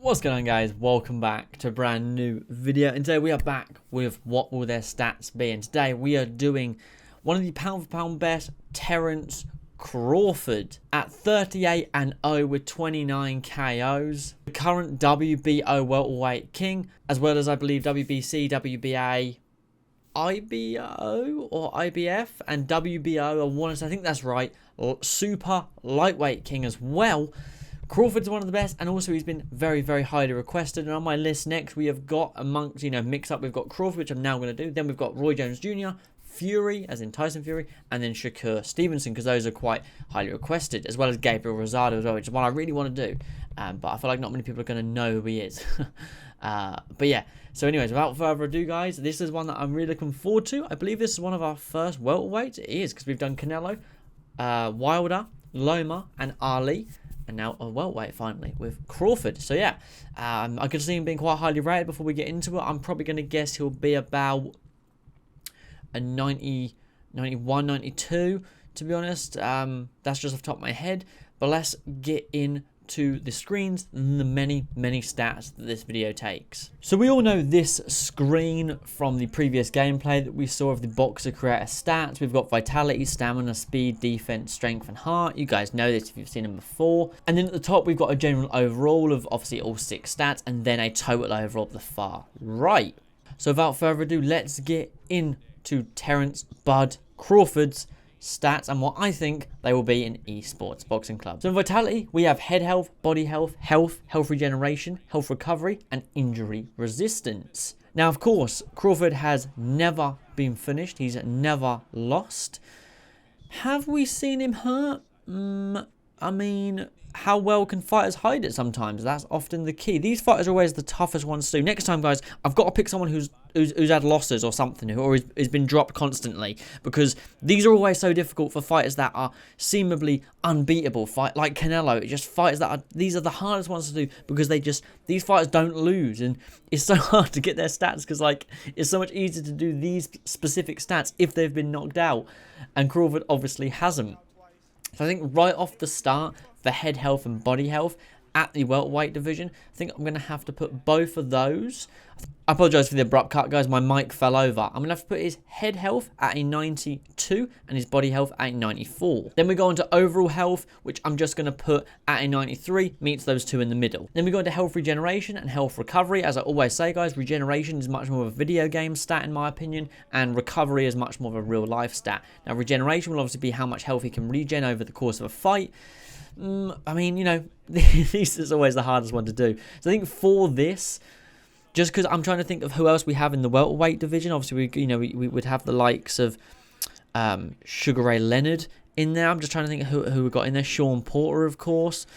What's going on, guys? Welcome back to a brand new video, and today we are back with what will their stats be. And today we are doing one of the pound for pound best, Terence Crawford at 38-0 with 29 KOs, the current WBO welterweight king, as well as I believe WBC, WBA, IBO or IBF and WBO. I think that's right. Super lightweight king as well. Crawford's one of the best, and also he's been very, very highly requested. And on my list next, we have got amongst, mix up, we've got Crawford, which I'm now going to do. Then we've got Roy Jones Jr., Fury, as in Tyson Fury, and then Shakur Stevenson, because those are quite highly requested, as well as Gabriel Rosado as well, which is one I really want to do. But I feel like not many people are going to know who he is. But yeah, so anyways, without further ado, guys, this is one that I'm really looking forward to. I believe this is one of our first welterweights. It is, because we've done Canelo, Wilder, Loma, and Ali. And now a welterweight finally with Crawford. So yeah, I could see him being quite highly rated. Before we get into it, I'm probably going to guess he'll be about a 90, 91, 92, to be honest. That's just off the top of my head. But let's get into the screens and the many stats that this video takes. So we all know this screen from the previous gameplay that we saw of the Boxer Creator stats. We've got vitality, stamina, speed, defense, strength, and heart. You guys know this if you've seen them before. And then at the top, we've got a general overall of obviously all 6 stats, and then a total overall of the far right. So without further ado, let's get into Terence Bud Crawford's stats and what I think they will be in esports boxing clubs. So in vitality, we have head health, body health, health regeneration, health recovery, and injury resistance. Now, of course, Crawford has never been finished. He's never lost. Have we seen him hurt? I mean, how well can fighters hide it sometimes? That's often the key. These fighters are always the toughest ones to do. Next time, guys, I've got to pick someone who's had losses or something, or has been dropped constantly, because these are always so difficult for fighters that are seemingly unbeatable. Like Canelo, just fighters that are, these are the hardest ones to do, because these fighters don't lose, and it's so hard to get their stats, because like it's so much easier to do these specific stats if they've been knocked out, and Crawford obviously hasn't. So I think right off the start, for head health and body health at the welterweight division, I think I'm going to have to put both of those. I apologise for the abrupt cut, guys. My mic fell over. I'm going to have to put his head health at a 92 and his body health at a 94. Then we go on to overall health, which I'm just going to put at a 93, meets those two in the middle. Then we go into health regeneration and health recovery. As I always say, guys, regeneration is much more of a video game stat in my opinion, and recovery is much more of a real life stat. Now, regeneration will obviously be how much health he can regen over the course of a fight. I mean, this is always the hardest one to do. So I think for this, just because I'm trying to think of who else we have in the welterweight division. Obviously, we would have the likes of Sugar Ray Leonard in there. I'm just trying to think of who we got in there. Sean Porter, of course.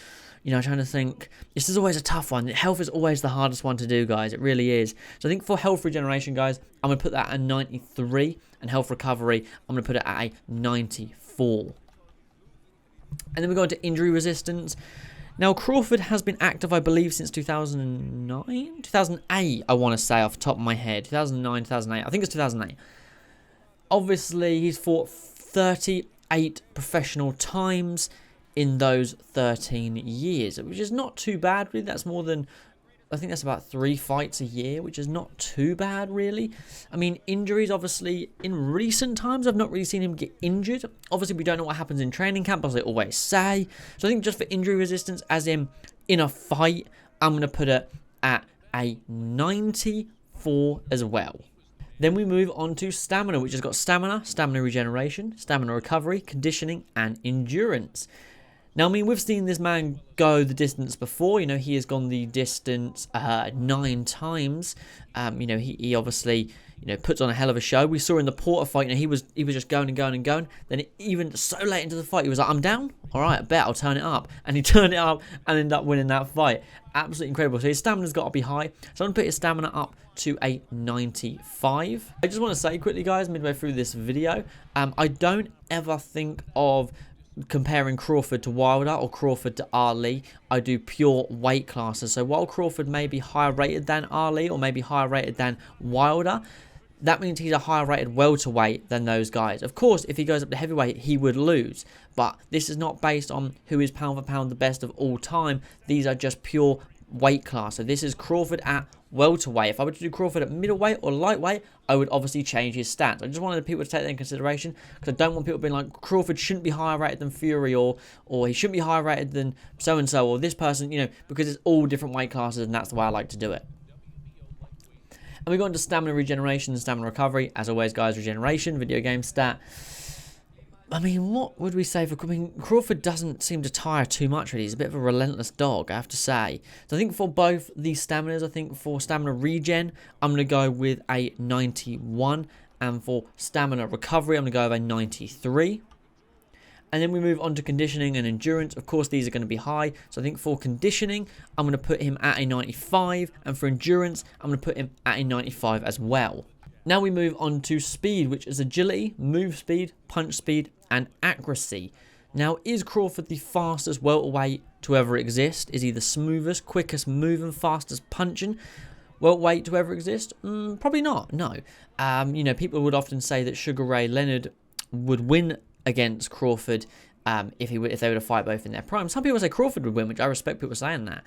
Trying to think. This is always a tough one. Health is always the hardest one to do, guys. It really is. So I think for health regeneration, guys, I'm going to put that at a 93. And health recovery, I'm going to put it at a 94. And then we go into injury resistance. Now, Crawford has been active, I believe, since 2009? 2008, I want to say, off the top of my head. 2009, 2008. I think it's 2008. Obviously, he's fought 38 professional times in those 13 years, which is not too bad, really. That's more than, I think that's about 3 fights a year, which is not too bad, really. I mean, injuries, obviously, in recent times, I've not really seen him get injured. Obviously, we don't know what happens in training camp, as I always say. So I think just for injury resistance, as in a fight, I'm going to put it at a 94 as well. Then we move on to stamina, which has got stamina regeneration, stamina recovery, conditioning, and endurance. Now, I mean, we've seen this man go the distance before. He has gone the distance 9 times. He obviously, puts on a hell of a show. We saw in the Porter fight, he was just going and going and going. Then even so late into the fight, he was like, I'm down. All right, I bet I'll turn it up. And he turned it up and ended up winning that fight. Absolutely incredible. So his stamina's got to be high. So I'm going to put his stamina up to a 95. I just want to say quickly, guys, midway through this video, I don't ever think of comparing Crawford to Wilder or Crawford to Ali. I do pure weight classes. So while Crawford may be higher rated than Ali or maybe higher rated than Wilder, that means he's a higher rated welterweight than those guys. Of course, if he goes up to heavyweight, he would lose. But this is not based on who is pound for pound the best of all time. These are just pure weight class. So this is Crawford at welterweight. If I were to do Crawford at middleweight or lightweight, I would obviously change his stats. I just wanted people to take that in consideration, because I don't want people being like, Crawford shouldn't be higher rated than Fury, or he shouldn't be higher rated than so-and-so, or this person, you know, because it's all different weight classes, and that's the way I like to do it. And we go into stamina regeneration and stamina recovery. As always, guys, regeneration, video game stat. I mean, what would we say for... I mean, Crawford doesn't seem to tire too much, really. He's a bit of a relentless dog, I have to say. So I think for both these staminas, I think for stamina regen, I'm going to go with a 91. And for stamina recovery, I'm going to go with a 93. And then we move on to conditioning and endurance. Of course, these are going to be high. So I think for conditioning, I'm going to put him at a 95. And for endurance, I'm going to put him at a 95 as well. Now we move on to speed, which is agility, move speed, punch speed, and accuracy. Now, is Crawford the fastest welterweight to ever exist? Is he the smoothest, quickest moving, fastest punching welterweight to ever exist? Probably not, no. You know, people would often say that Sugar Ray Leonard would win against Crawford if they were to fight both in their prime. Some people say Crawford would win, which I respect people saying that.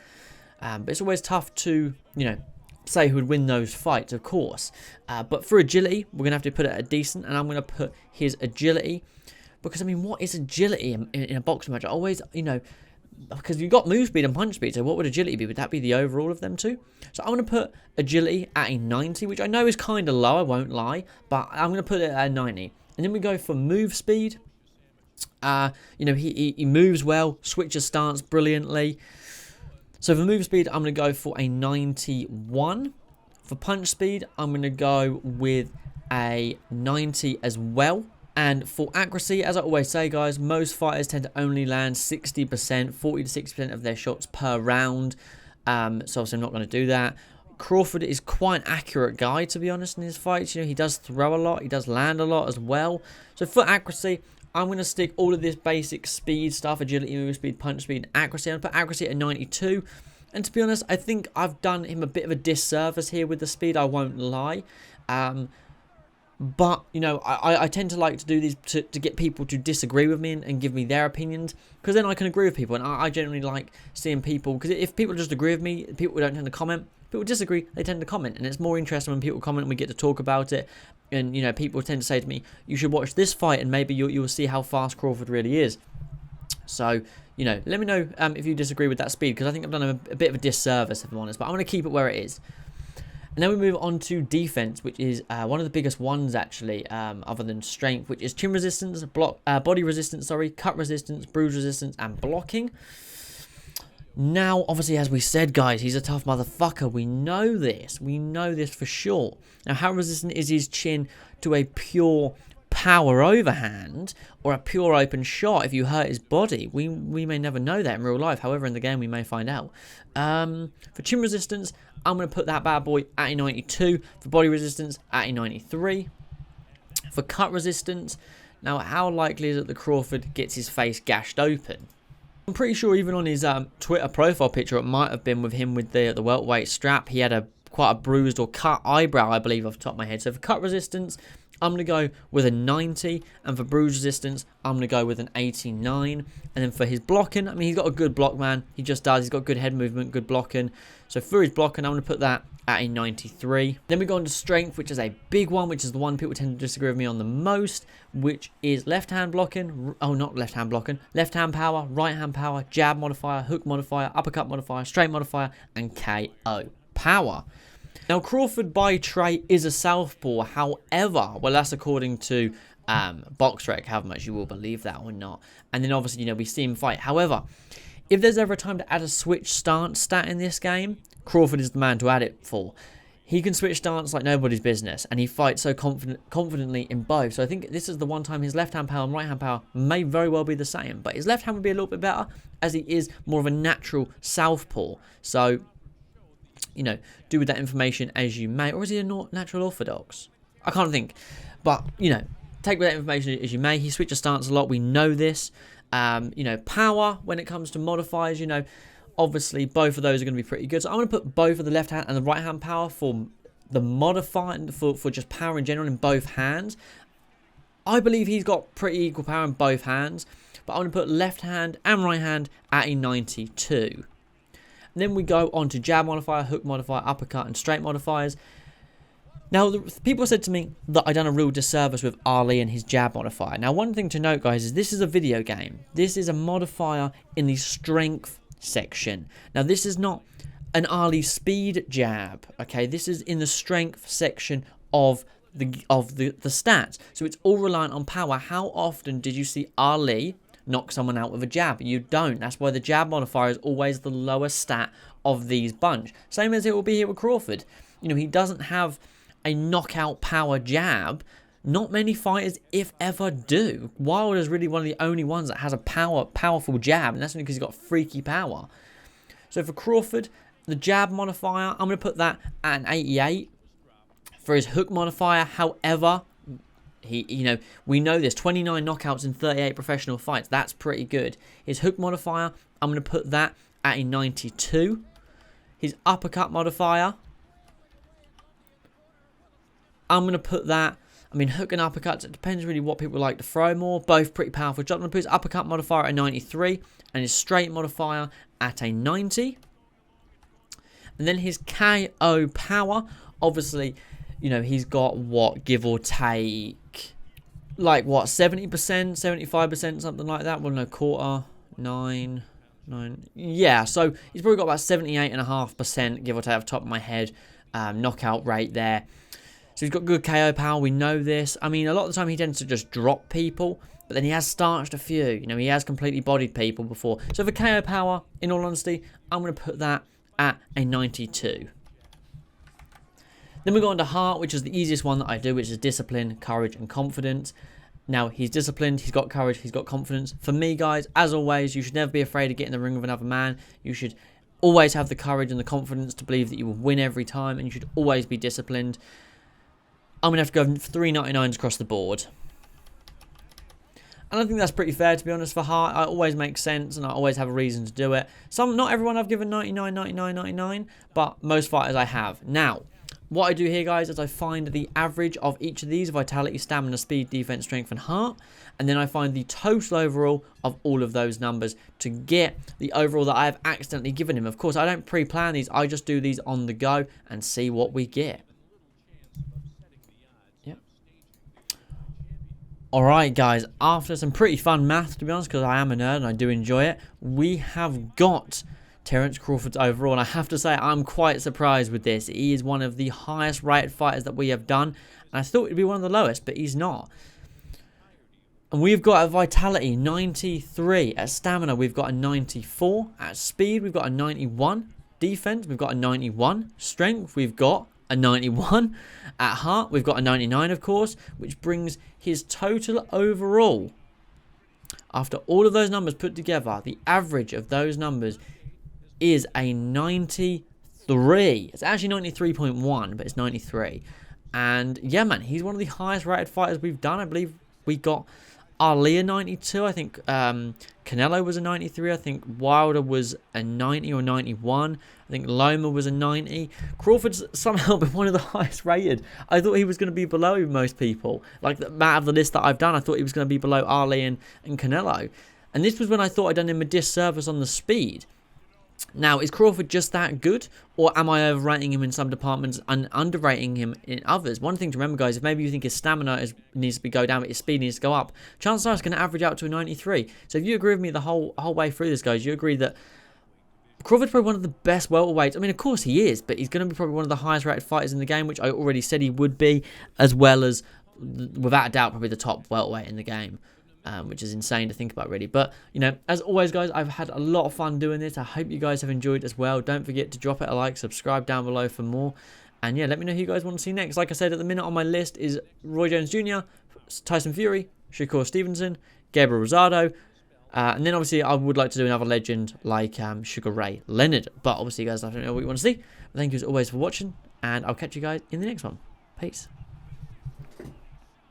But it's always tough to, you know, say who would win those fights, of course. But for agility, we're going to have to put it at a decent, and I'm going to put his agility. Because, I mean, what is agility in a boxing match? I always, you know, because you've got move speed and punch speed, so what would agility be? Would that be the overall of them two? So I'm going to put agility at a 90, which I know is kind of low, I won't lie, but I'm going to put it at a 90. And then we go for move speed. You know, he moves well, switches stance brilliantly. So for move speed, I'm going to go for a 91. For punch speed, I'm going to go with a 90 as well. And for accuracy, as I always say, guys, most fighters tend to only land 60%, 40 to 60% of their shots per round. So obviously I'm not going to do that. Crawford is quite an accurate guy, to be honest, in his fights. You know, he does throw a lot. He does land a lot as well. So for accuracy, I'm going to stick all of this basic speed stuff, agility, move speed, punch speed, and accuracy. I'm going to put accuracy at 92. And to be honest, I think I've done him a bit of a disservice here with the speed, I won't lie. But, you know, I tend to like to do these to get people to disagree with me and give me their opinions, because then I can agree with people. And I generally like seeing people, because if people just agree with me, people don't tend to comment. People disagree, they tend to comment. And it's more interesting when people comment and we get to talk about it. And, you know, people tend to say to me, you should watch this fight and maybe you'll see how fast Crawford really is. So, you know, let me know if you disagree with that speed, because I think I've done a bit of a disservice, if I'm honest. But I'm going to keep it where it is. And then we move on to defense, which is one of the biggest ones, actually, other than strength, which is chin resistance, body resistance, cut resistance, bruise resistance, and blocking. Now, obviously, as we said, guys, he's a tough motherfucker. We know this. We know this for sure. Now, how resistant is his chin to a pure power overhand or a pure open shot if you hurt his body? We may never know that in real life. However, in the game, we may find out. For chin resistance, I'm going to put that bad boy at a 92. For body resistance, at a 93. For cut resistance, now how likely is it that Crawford gets his face gashed open? I'm pretty sure even on his Twitter profile picture, it might have been with him with the welterweight strap. He had quite a bruised or cut eyebrow, I believe, off the top of my head. So for cut resistance, I'm going to go with a 90. And for bruise resistance, I'm going to go with an 89. And then for his blocking, I mean, he's got a good block, man. He just does. He's got good head movement, good blocking. So for his blocking, I'm going to put that at a 93. Then we go on to strength, which is a big one, which is the one people tend to disagree with me on the most, which is left hand blocking. Oh, not left hand blocking. Left hand power, right hand power, jab modifier, hook modifier, uppercut modifier, straight modifier, and KO power. Now, Crawford by trade is a southpaw. However, well, that's according to BoxRec, how much you will believe that or not. And then obviously, you know, we see him fight. However, if there's ever a time to add a switch stance stat in this game, Crawford is the man to add it for. He can switch stance like nobody's business, and he fights so confidently in both. So I think this is the one time his left hand power and right hand power may very well be the same. But his left hand would be a little bit better, as he is more of a natural southpaw. So, you know, do with that information as you may. Or is he a natural orthodox? I can't think. But, you know, take with that information as you may. He switches stance a lot. We know this. You know, power when it comes to modifiers, you know, obviously both of those are going to be pretty good. So I'm going to put both of the left hand and the right hand power for the modifier, for just power in general in both hands. I believe he's got pretty equal power in both hands. But I'm going to put left hand and right hand at a 92. And then we go on to jab modifier, hook modifier, uppercut, and straight modifiers. Now, people said to me that I done a real disservice with Ali and his jab modifier. Now, one thing to note, guys, is this is a video game. This is a modifier in the strength section. Now, this is not an Ali speed jab, okay? This is in the strength section of the stats. So it's all reliant on power. How often did you see Ali knock someone out with a jab? You don't. That's why the jab modifier is always the lowest stat of these bunch. Same as it will be here with Crawford. You know, he doesn't have a knockout power jab. Not many fighters, if ever, do. Wilder's really one of the only ones that has a powerful jab, and that's only because he's got freaky power. So for Crawford, the jab modifier, I'm going to put that at an 88. For his hook modifier, however, we know this, 29 knockouts in 38 professional fights. That's pretty good. His hook modifier, I'm going to put that at a 92. His uppercut modifier, I'm going to put that, I mean, hook and uppercuts, it depends really what people like to throw more. Both pretty powerful. I'm going to put his uppercut modifier at a 93 and his straight modifier at a 90. And then his KO power, obviously, you know, he's got what, give or take, like what, 70%, 75%, something like that. Well, no, quarter, 9. Yeah, so he's probably got about 78.5%, give or take, off the top of my head, knockout rate there. So he's got good KO power, we know this. I mean, a lot of the time he tends to just drop people, but then he has starched a few. You know, he has completely bodied people before. So for KO power, in all honesty, I'm going to put that at a 92. Then we go on to heart, which is the easiest one that I do, which is discipline, courage, and confidence. Now, he's disciplined, he's got courage, he's got confidence. For me, guys, as always, you should never be afraid to get in the ring with another man. You should always have the courage and the confidence to believe that you will win every time, and you should always be disciplined. I'm going to have to go 3.99s across the board. And I think that's pretty fair, to be honest, for heart. It always makes sense, and I always have a reason to do it. Not everyone I've given 99, 99, 99, but most fighters I have. Now, what I do here, guys, is I find the average of each of these: vitality, stamina, speed, defense, strength, and heart. And then I find the total overall of all of those numbers to get the overall that I have accidentally given him. Of course, I don't pre-plan these. I just do these on the go and see what we get. Alright, guys, after some pretty fun math, to be honest, because I am a nerd and I do enjoy it, we have got Terence Crawford's overall, and I have to say I'm quite surprised with this. He is one of the highest rated fighters that we have done, and I thought he'd be one of the lowest, but he's not. And we've got a vitality 93, at stamina we've got a 94, at speed we've got a 91, defense we've got a 91, strength we've got a 91, at heart we've got a 99, of course, which brings his total overall, after all of those numbers put together, the average of those numbers is a 93. It's actually 93.1, but it's 93. And yeah, man, he's one of the highest rated fighters we've done. I believe we got Ali a 92. I think Canelo was a 93. I think Wilder was a 90 or 91. I think Loma was a 90. Crawford's somehow been one of the highest rated. I thought he was going to be below most people. Like, out of the list that I've done, I thought he was going to be below Ali and Canelo. And this was when I thought I'd done him a disservice on the speed. Now, is Crawford just that good, or am I overrating him in some departments and underrating him in others? One thing to remember, guys, if maybe you think his stamina needs to go down, but his speed needs to go up, chances are it's going to average out to a 93. So if you agree with me the whole way through this, guys, you agree that Crawford's probably one of the best welterweights. I mean, of course he is, but he's going to be probably one of the highest rated fighters in the game, which I already said he would be, as well as, without a doubt, probably the top welterweight in the game. Which is insane to think about, really. But, you know, as always, guys, I've had a lot of fun doing this. I hope you guys have enjoyed as well. Don't forget to drop it a like, subscribe down below for more. And, yeah, let me know who you guys want to see next. Like I said, at the minute on my list is Roy Jones Jr., Tyson Fury, Shakur Stevenson, Gabriel Rosado. And then, obviously, I would like to do another legend like Sugar Ray Leonard. But, obviously, you guys, I don't know what you want to see. But thank you, as always, for watching. And I'll catch you guys in the next one. Peace.